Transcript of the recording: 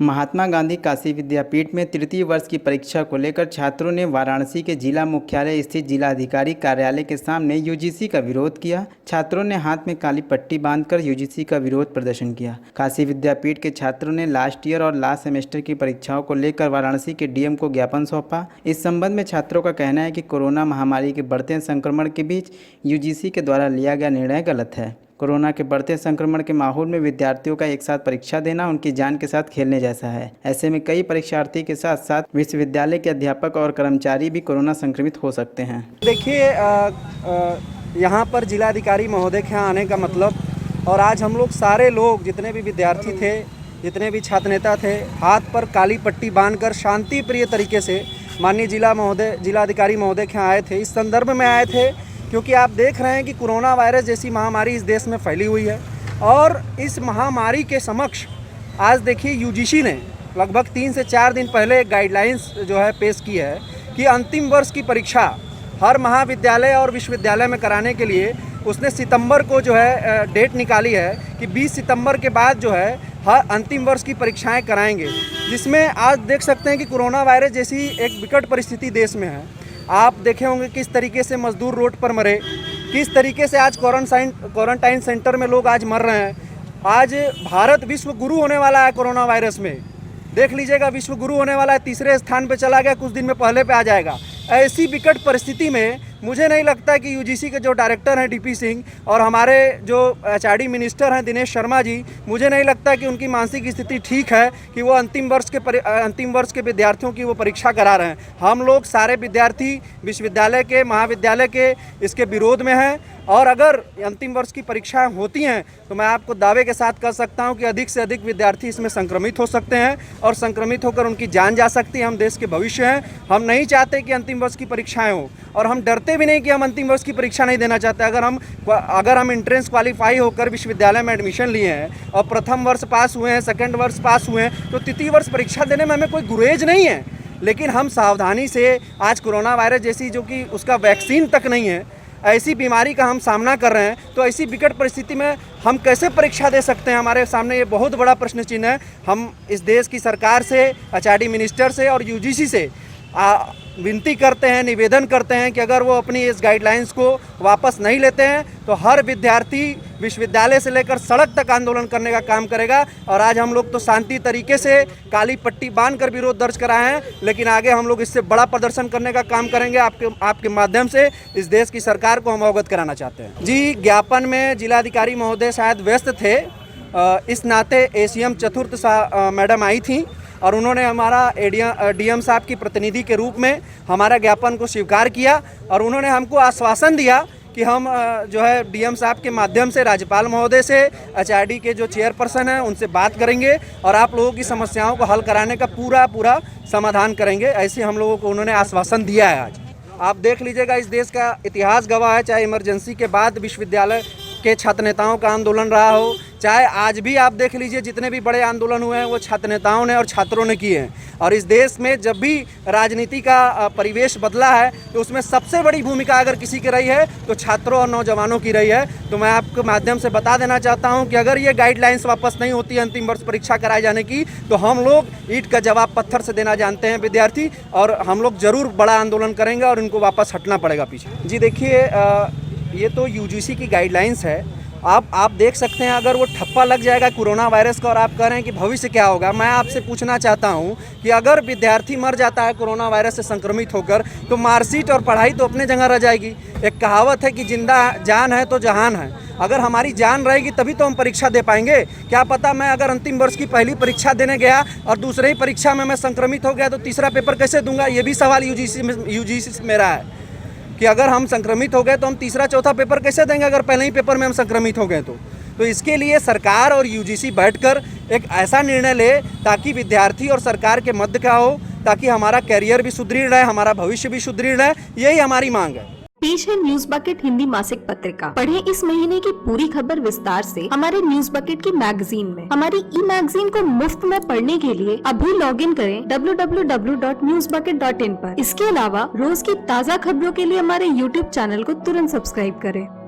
महात्मा गांधी काशी विद्यापीठ में तृतीय वर्ष की परीक्षा को लेकर छात्रों ने वाराणसी के जिला मुख्यालय स्थित जिलाधिकारी कार्यालय के सामने यूजीसी का विरोध किया। छात्रों ने हाथ में काली पट्टी बांधकर यूजीसी का विरोध प्रदर्शन किया। काशी विद्यापीठ के छात्रों ने लास्ट ईयर और लास्ट सेमेस्टर की परीक्षाओं को लेकर वाराणसी के डीएम को ज्ञापन सौंपा। इस संबंध में छात्रों का कहना है कि कोरोना महामारी के बढ़ते संक्रमण के बीच यूजीसी के द्वारा लिया गया निर्णय गलत है। कोरोना के बढ़ते संक्रमण के माहौल में विद्यार्थियों का एक साथ परीक्षा देना उनकी जान के साथ खेलने जैसा है। ऐसे में कई परीक्षार्थी के साथ साथ विश्वविद्यालय के अध्यापक और कर्मचारी भी कोरोना संक्रमित हो सकते हैं। देखिए, यहाँ पर जिलाधिकारी महोदय के यहाँ आने का मतलब, और आज हम लोग सारे लोग जितने भी विद्यार्थी थे, जितने भी छात्र नेता थे, हाथ पर काली पट्टी बांधकर शांति प्रिय तरीके से माननीय जिलाधिकारी महोदय के यहाँ आए थे। इस संदर्भ में आए थे क्योंकि आप देख रहे हैं कि कोरोना वायरस जैसी महामारी इस देश में फैली हुई है, और इस महामारी के समक्ष आज देखिए यूजीसी ने लगभग 3 से 4 दिन पहले एक गाइडलाइंस जो है पेश की है कि अंतिम वर्ष की परीक्षा हर महाविद्यालय और विश्वविद्यालय में कराने के लिए उसने सितंबर को जो है डेट निकाली है कि 20 सितंबर के बाद जो है हर अंतिम वर्ष की परीक्षाएं कराएंगे, जिसमें आज देख सकते हैं कि कोरोना वायरस जैसी एक विकट परिस्थिति देश में है। आप देखे होंगे किस तरीके से मजदूर रोड पर मरे, किस तरीके से आज क्वारंटाइन सेंटर में लोग आज मर रहे हैं। आज भारत विश्व गुरु होने वाला है कोरोना वायरस में, देख लीजिएगा, विश्व गुरु होने वाला है, 3रे स्थान पे चला गया, कुछ दिन में पहले पे आ जाएगा। ऐसी विकट परिस्थिति में मुझे नहीं लगता कि यूजीसी के जो डायरेक्टर हैं डीपी सिंह और हमारे जो एचआरडी मिनिस्टर हैं दिनेश शर्मा जी, मुझे नहीं लगता कि उनकी मानसिक स्थिति ठीक है कि वो अंतिम वर्ष के विद्यार्थियों की वो परीक्षा करा रहे हैं। हम लोग सारे विद्यार्थी विश्वविद्यालय के, महाविद्यालय के इसके विरोध में हैं, और अगर अंतिम वर्ष की परीक्षाएं होती हैं तो मैं आपको दावे के साथ कह सकता हूं कि अधिक से अधिक विद्यार्थी इसमें संक्रमित हो सकते हैं, और संक्रमित होकर उनकी जान जा सकती है। हम देश के भविष्य हैं, हम नहीं चाहते कि अंतिम वर्ष की परीक्षाएं हों, और हम डरते भी नहीं कि हम अंतिम वर्ष की परीक्षा नहीं देना चाहते। अगर हम एंट्रेंस क्वालिफाई होकर विश्वविद्यालय में एडमिशन लिए हैं और प्रथम वर्ष पास हुए हैं, सेकेंड वर्ष पास हुए हैं, तो तृतीय वर्ष परीक्षा देने में हमें कोई गुरेज नहीं है। लेकिन हम सावधानी से आज कोरोना वायरस जैसी, जो कि उसका वैक्सीन तक नहीं है, ऐसी बीमारी का हम सामना कर रहे हैं, तो ऐसी विकट परिस्थिति में हम कैसे परीक्षा दे सकते हैं? हमारे सामने ये बहुत बड़ा प्रश्न चिन्ह है। हम इस देश की सरकार से, एचआरडी मिनिस्टर से और यूजीसी से विनती करते हैं, निवेदन करते हैं कि अगर वो अपनी इस गाइडलाइंस को वापस नहीं लेते हैं तो हर विद्यार्थी विश्वविद्यालय से लेकर सड़क तक आंदोलन करने का काम करेगा। और आज हम लोग तो शांति तरीके से काली पट्टी बांधकर विरोध दर्ज कराए हैं, लेकिन आगे हम लोग इससे बड़ा प्रदर्शन करने का काम करेंगे। आपके माध्यम से इस देश की सरकार को हम अवगत कराना चाहते हैं। जी, ज्ञापन में जिलाधिकारी महोदय शायद व्यस्त थे, इस नाते एसीएम चतुर्थ मैडम आई थी और उन्होंने हमारा डीएम साहब की प्रतिनिधि के रूप में हमारा ज्ञापन को स्वीकार किया, और उन्होंने हमको आश्वासन दिया कि हम जो है डीएम साहब के माध्यम से राज्यपाल महोदय से, एचआरडी के जो चेयरपर्सन हैं उनसे बात करेंगे और आप लोगों की समस्याओं को हल कराने का पूरा समाधान करेंगे। ऐसे हम लोगों को उन्होंने आश्वासन दिया है। आज आप देख लीजिएगा, इस देश का इतिहास गवाह है, चाहे इमरजेंसी के बाद विश्वविद्यालय के छात्र नेताओं का आंदोलन रहा हो, चाहे आज भी आप देख लीजिए, जितने भी बड़े आंदोलन हुए हैं वो छात्र नेताओं ने और छात्रों ने किए हैं। और इस देश में जब भी राजनीति का परिवेश बदला है तो उसमें सबसे बड़ी भूमिका अगर किसी की रही है तो छात्रों और नौजवानों की रही है। तो मैं आपके माध्यम से बता देना चाहता हूं कि अगर ये गाइडलाइंस वापस नहीं होती है अंतिम वर्ष परीक्षा कराए जाने की, तो हम लोग ईंट का जवाब पत्थर से देना जानते हैं विद्यार्थी, और हम लोग ज़रूर बड़ा आंदोलन करेंगे और इनको वापस हटना पड़ेगा पीछे। जी देखिए, ये तो यूजीसी की गाइडलाइंस है। आप देख सकते हैं, अगर वो ठप्पा लग जाएगा कोरोना वायरस का और आप कह रहे हैं कि भविष्य क्या होगा, मैं आपसे पूछना चाहता हूं कि अगर विद्यार्थी मर जाता है कोरोना वायरस से संक्रमित होकर, तो मार्कशीट और पढ़ाई तो अपने जगह रह जाएगी। एक कहावत है कि जिंदा जान है तो जहान है। अगर हमारी जान रहेगी तभी तो हम परीक्षा दे पाएंगे। क्या पता मैं अगर अंतिम वर्ष की पहली परीक्षा देने गया और दूसरे ही परीक्षा में मैं संक्रमित हो गया तो तीसरा पेपर कैसे दूंगा? ये भी सवाल यूजीसी से मेरा है कि अगर हम संक्रमित हो गए तो हम तीसरा चौथा पेपर कैसे देंगे अगर पहले ही पेपर में हम संक्रमित हो गए तो इसके लिए सरकार और यूजीसी बैठकर एक ऐसा निर्णय ले ताकि विद्यार्थी और सरकार के मध्य का हो, ताकि हमारा कैरियर भी सुदृढ़ रहे, हमारा भविष्य भी सुदृढ़ रहे। यही हमारी मांग है। पेश है न्यूज बकेट हिंदी मासिक पत्रिका। पढ़ें इस महीने की पूरी खबर विस्तार से हमारे न्यूज बकेट की मैगजीन में। हमारी ई मैगजीन को मुफ्त में पढ़ने के लिए अभी लॉगिन करें www.newsbucket.in पर। इसके अलावा रोज की ताज़ा खबरों के लिए हमारे YouTube चैनल को तुरंत सब्सक्राइब करें।